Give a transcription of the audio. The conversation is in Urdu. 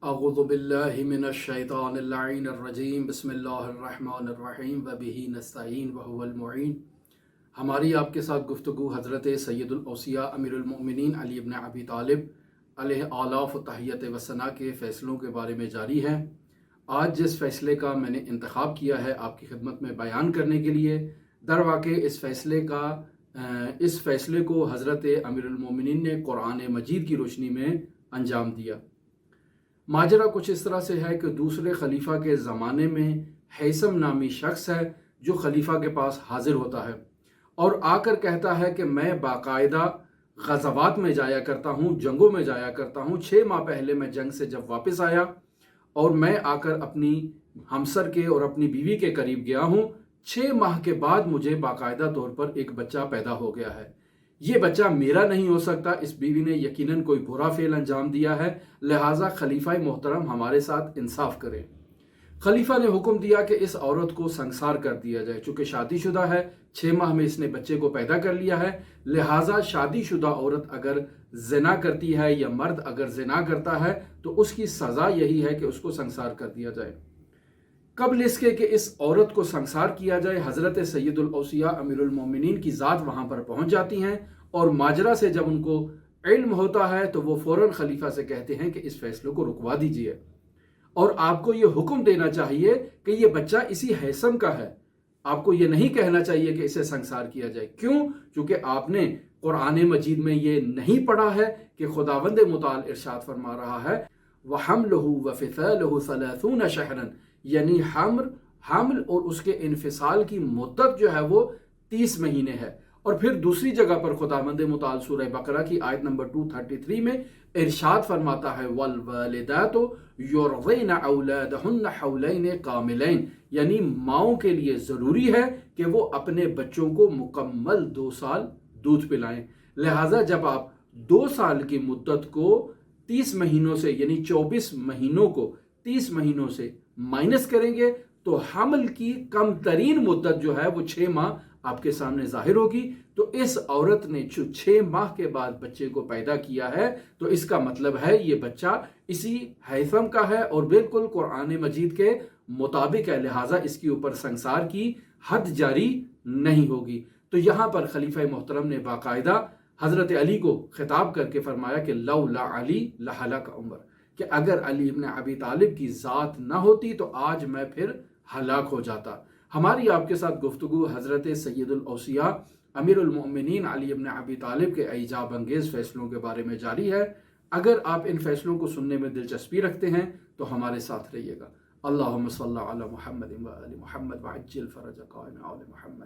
اعوذ باللہ من الشیطان اللعین الرجیم بسم اللہ الرحمن الرحیم وبہ نستعین وہو المعین۔ ہماری آپ کے ساتھ گفتگو حضرت سید الاوصیاء امیر المؤمنین علی بن ابی طالب علیہ آلاف و تحیت و ثنا کے فیصلوں کے بارے میں جاری ہے۔ آج جس فیصلے کا میں نے انتخاب کیا ہے آپ کی خدمت میں بیان کرنے کے لیے، در واقع اس فیصلے کو حضرت امیر المؤمنین نے قرآن مجید کی روشنی میں انجام دیا۔ ماجرا کچھ اس طرح سے ہے کہ دوسرے خلیفہ کے زمانے میں حیثم نامی شخص ہے جو خلیفہ کے پاس حاضر ہوتا ہے اور آ کر کہتا ہے کہ میں باقاعدہ غزوات میں جایا کرتا ہوں، جنگوں میں جایا کرتا ہوں۔ 6 ماہ پہلے میں جنگ سے جب واپس آیا اور میں آ کر اپنی ہمسر کے اور اپنی بیوی کے قریب گیا ہوں، 6 ماہ کے بعد مجھے باقاعدہ طور پر ایک بچہ پیدا ہو گیا ہے۔ یہ بچہ میرا نہیں ہو سکتا، اس بیوی نے یقیناً کوئی برا فعل انجام دیا ہے، لہٰذا خلیفہ محترم ہمارے ساتھ انصاف کریں۔ خلیفہ نے حکم دیا کہ اس عورت کو سنسار کر دیا جائے، چونکہ شادی شدہ ہے، 6 ماہ میں اس نے بچے کو پیدا کر لیا ہے، لہٰذا شادی شدہ عورت اگر زنا کرتی ہے یا مرد اگر زنا کرتا ہے تو اس کی سزا یہی ہے کہ اس کو سنسار کر دیا جائے۔ قبل اس کے کہ اس عورت کو سنسار کیا جائے، حضرت سید الاوصیاء امیر المومنین کی ذات وہاں پر پہنچ جاتی ہیں اور ماجرا سے جب ان کو علم ہوتا ہے تو وہ فوراً خلیفہ سے کہتے ہیں کہ اس فیصلے کو رکوا دیجئے اور آپ کو یہ حکم دینا چاہیے کہ یہ بچہ اسی حیثم کا ہے۔ آپ کو یہ نہیں کہنا چاہیے کہ اسے سنسار کیا جائے۔ کیوں؟ چونکہ آپ نے قرآن مجید میں یہ نہیں پڑھا ہے کہ خداوند متعال ارشاد فرما رہا ہے وَحَمْلُهُ وَفِصَالُهُ 30 شَهْرًا، یعنی حمل اور اس کے انفصال کی مدت جو ہے وہ 30 مہینے ہے۔ اور پھر دوسری جگہ پر خداوند متعال سورہ بقرہ کی آیت نمبر 233 میں ارشاد فرماتا ہے وَالْوَالِدَاتُ يُرْضِعْنَ أَوْلَادَهُنَّ حَوْلَيْنِ كَامِلَيْنِ، یعنی ماؤں کے لیے ضروری ہے کہ وہ اپنے بچوں کو مکمل 2 سال دودھ پلائیں۔ لہٰذا جب آپ 2 سال کی مدت کو 30 مہینوں سے یعنی 24 مہینوں کو 30 مہینوں سے مائنس کریں گے تو حمل کی کم ترین مدت جو ہے وہ 6 ماہ آپ کے سامنے ظاہر ہوگی۔ تو اس عورت نے 6 ماہ کے بعد بچے کو پیدا کیا ہے تو اس کا مطلب ہے یہ بچہ اسی حیثم کا ہے اور بالکل قرآن مجید کے مطابق ہے، لہٰذا اس کے اوپر سنسار کی حد جاری نہیں ہوگی۔ تو یہاں پر خلیفہ محترم نے باقاعدہ حضرت علی کو خطاب کر کے فرمایا کہ لولا علی لہلک عمر، کہ اگر علی ابن ابی طالب کی ذات نہ ہوتی تو آج میں پھر ہلاک ہو جاتا۔ ہماری آپ کے ساتھ گفتگو حضرت سید الاوصیاء امیر المؤمنین علی ابن ابی طالب کے اعجاب انگیز فیصلوں کے بارے میں جاری ہے۔ اگر آپ ان فیصلوں کو سننے میں دلچسپی رکھتے ہیں تو ہمارے ساتھ رہیے گا۔ اللہم صلی علی محمد و آل محمد وعجل فرج قائم آل محمد۔